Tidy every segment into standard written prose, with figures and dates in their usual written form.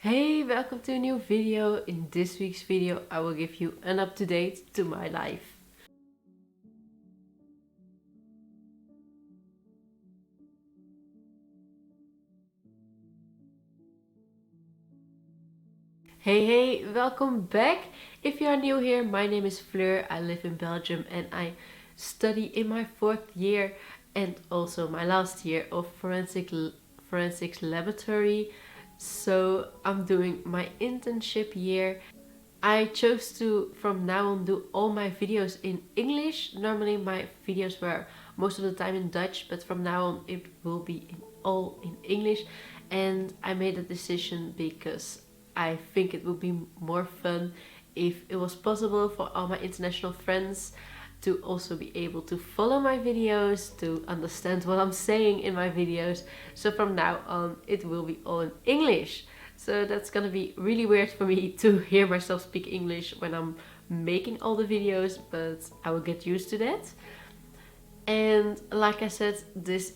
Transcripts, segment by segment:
Hey, welcome to a new video. In this week's video, I will give you an up-to-date to my life. Hey, welcome back. If you are new here, my name is Fleur. I live in Belgium and I study in my 4th year and also my last year of forensics laboratory. So I'm doing my internship year. I chose to from now on do all my videos in English. Normally my videos were most of the time in Dutch, but from now on it will be all in English. And I made a decision because I think it would be more fun if it was possible for all my international friends to also be able to follow my videos, to understand what I'm saying in my videos. So from now on it will be all in English. So that's gonna be really weird for me to hear myself speak English when I'm making all the videos, but I will get used to that. And like I said, this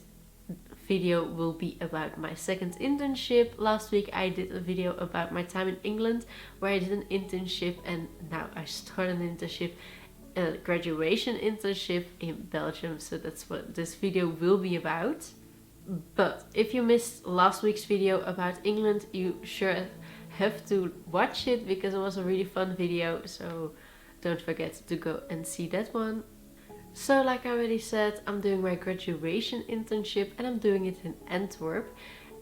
video will be about my second internship. Last week I did a video about my time in England where I did an internship, and now I start an internship, a graduation internship in Belgium. So that's what this video will be about. But if you missed last week's video about England, you sure have to watch it because it was a really fun video. So don't forget to go and see that one. So like I already said, I'm doing my graduation internship and I'm doing it in Antwerp.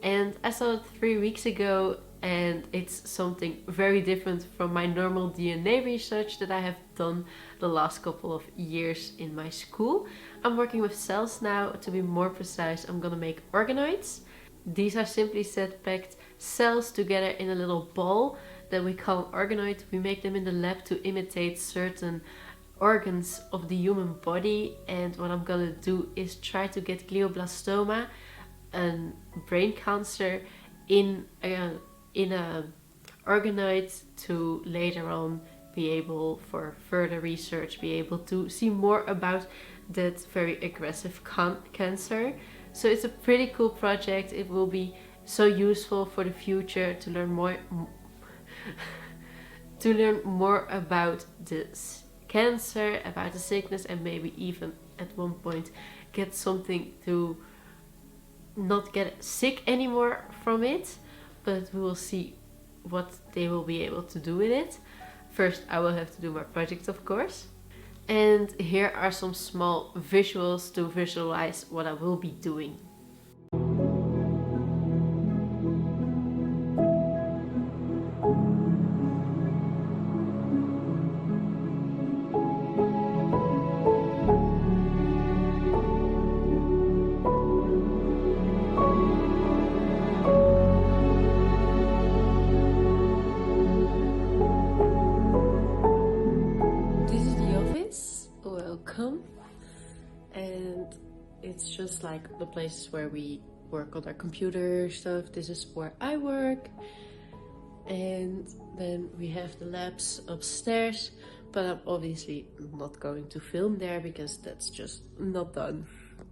And I saw it 3 weeks ago, and it's something very different from my normal DNA research that I have done the last couple of years in my school. I'm working with cells now. To be more precise, I'm gonna make organoids. These are simply said packed cells together in a little ball that we call organoid. We make them in the lab to imitate certain organs of the human body, and what I'm gonna do is try to get glioblastoma, a brain cancer, in a organoid to later on be able, for further research, be able to see more about that very aggressive cancer. So it's a pretty cool project. It will be so useful for the future to learn more about this cancer, about the sickness, and maybe even at one point get something to not get sick anymore from it. But we will see what they will be able to do with it. First I will have to do my project, of course. And here are some small visuals to visualize what I will be doing. Welcome. And it's just like the place where we work on our computer stuff. This is where I work, and then we have the labs upstairs, but I'm obviously not going to film there because that's just not done.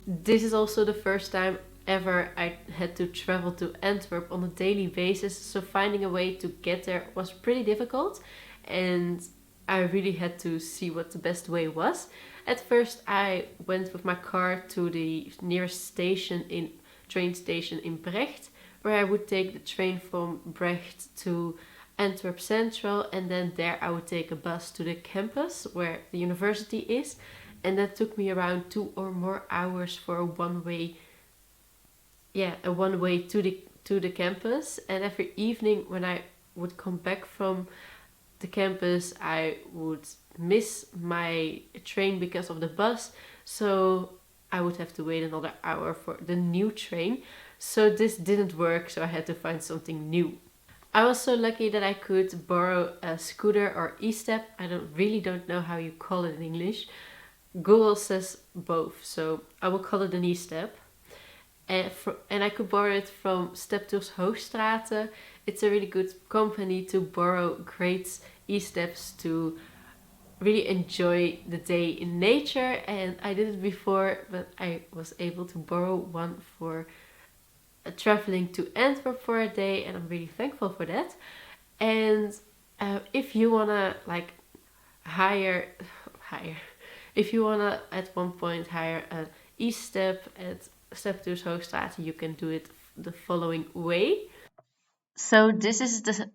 This is also the first time ever I had to travel to Antwerp on a daily basis, so finding a way to get there was pretty difficult, and I really had to see what the best way was. At first I went with my car to the nearest train station in Brecht, where I would take the train from Brecht to Antwerp Central, and then there I would take a bus to the campus where the university is, and that took me around 2 or more hours for a one-way to the campus. And every evening when I would come back from the campus, I would miss my train because of the bus, so I would have to wait another hour for the new train. So this didn't work, so I had to find something new. I was so lucky that I could borrow a scooter or e-step. I don't know how you call it in English. Google says both, so I will call it an e-step. And I could borrow it from Steptours Hoogstraten. It's a really good company to borrow great e-steps to really enjoy the day in nature. And I did it before, but I was able to borrow one for traveling to Antwerp for a day, and I'm really thankful for that. And if you wanna like hire hire if you wanna at one point hire an e-step at Steptours Hoogstraat, you can do it the following way. So this is the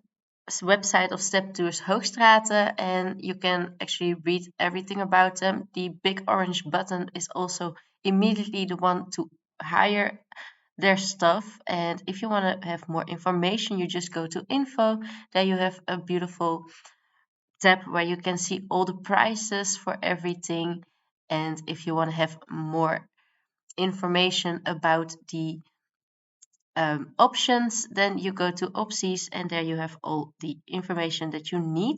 website of Steptours Hoogstraten, and you can actually read everything about them. The big orange button is also immediately the one to hire their stuff. And if you want to have more information, you just go to info. There you have a beautiful tab where you can see all the prices for everything. And if you want to have more information about the options, then you go to opties, and there you have all the information that you need.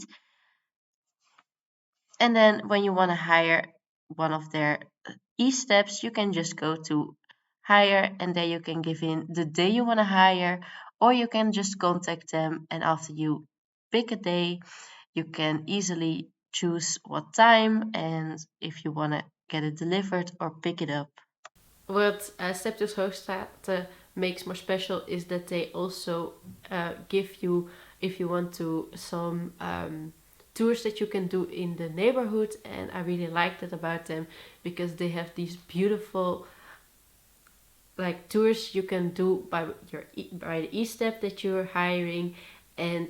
And then when you want to hire one of their e-steps, you can just go to hire, and there you can give in the day you want to hire, or you can just contact them, and after you pick a day, you can easily choose what time and if you want to get it delivered or pick it up. What Stepto's Hoogstraat makes more special is that they also give you, if you want to, some tours that you can do in the neighborhood, and I really like that about them because they have these beautiful like tours you can do by by the e-step that you're hiring, and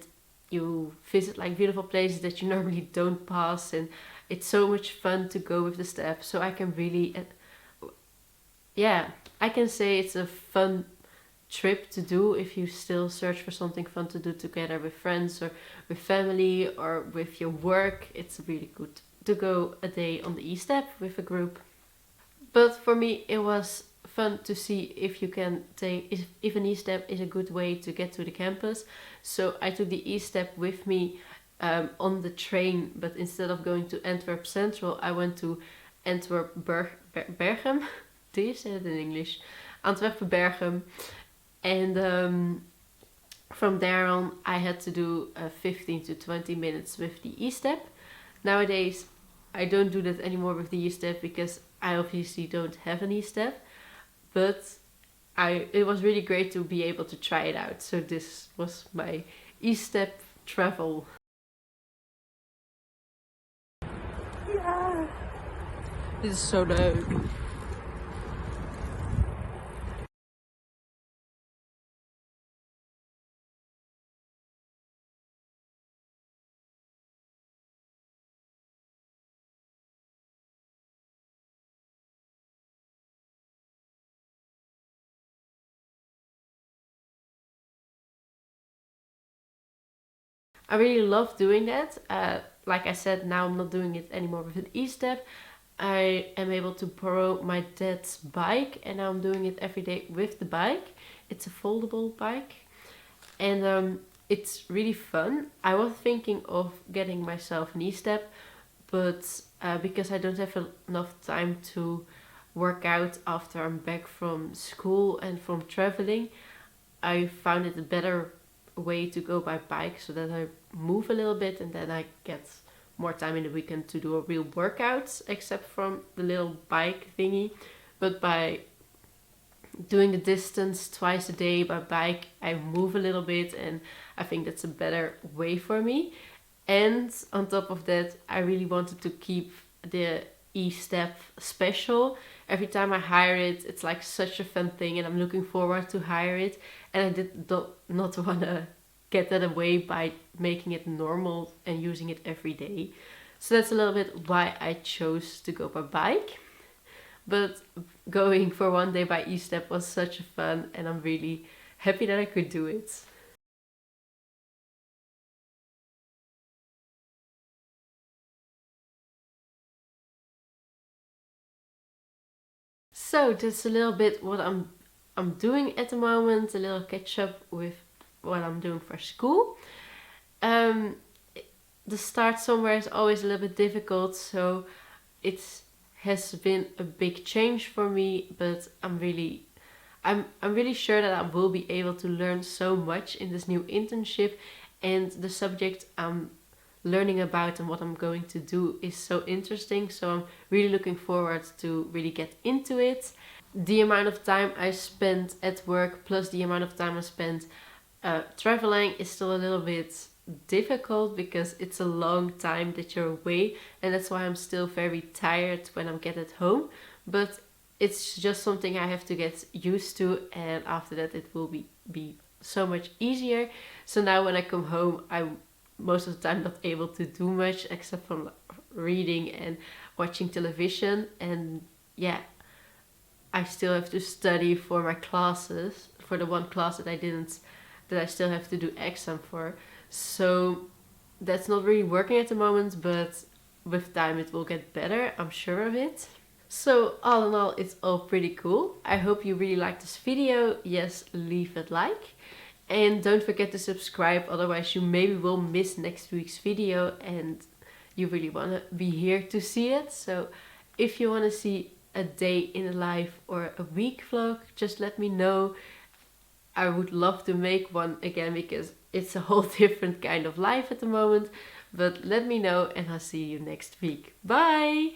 you visit like beautiful places that you normally don't pass, and it's so much fun to go with the step. So I can really yeah, I can say it's a fun trip to do if you still search for something fun to do together with friends or with family or with your work. It's really good to go a day on the e-step with a group. But for me, it was fun to see if you can take if an e-step is a good way to get to the campus. So I took the e-step with me on the train, but instead of going to Antwerp Central, I went to Antwerp Berchem. Do you say it in English? Antwerpen Berchem. And from there on, I had to do 15 to 20 minutes with the e-step. Nowadays, I don't do that anymore with the e-step because I obviously don't have an e-step. But it was really great to be able to try it out. So this was my e-step travel. Yeah. This is so leuk. I really love doing that. Like I said, now I'm not doing it anymore with an e-step. I am able to borrow my dad's bike, and now I'm doing it every day with the bike. It's a foldable bike, and it's really fun. I was thinking of getting myself an e-step, but because I don't have enough time to work out after I'm back from school and from traveling, I found it a better way to go by bike so that I move a little bit and then I get more time in the weekend to do a real workout, except from the little bike thingy. But by doing the distance twice a day by bike, I move a little bit, and I think that's a better way for me. And on top of that, I really wanted to keep the e-step special. Every time I hire it, it's like such a fun thing, and I'm looking forward to hire it. And I did not want to get that away by making it normal and using it every day. So that's a little bit why I chose to go by bike. But going for one day by e-step was such a fun, and I'm really happy that I could do it. So that's a little bit what I'm doing at the moment, a little catch up with what I'm doing for school. Um, the start somewhere is always a little bit difficult, so it has been a big change for me, but I'm really sure that I will be able to learn so much in this new internship, and the subject I'm learning about and what I'm going to do is so interesting. So I'm really looking forward to really get into it. the amount of time I spend at work plus the amount of time I spend traveling is still a little bit difficult because it's a long time that you're away, and that's why I'm still very tired when I get at home. But it's just something I have to get used to, and after that it will be so much easier. So now when I come home, I'm most of the time not able to do much except from reading and watching television. And yeah, I still have to study for my classes, for the one class that I still have to do exam for. So that's not really working at the moment, but with time it will get better, I'm sure of it. So all in all, it's all pretty cool. I hope you really liked this video. Yes, leave a like. And don't forget to subscribe, otherwise you maybe will miss next week's video and you really want to be here to see it. So if you want to see a day in a life or a week vlog, just let me know. I would love to make one again because it's a whole different kind of life at the moment. But let me know and I'll see you next week. Bye!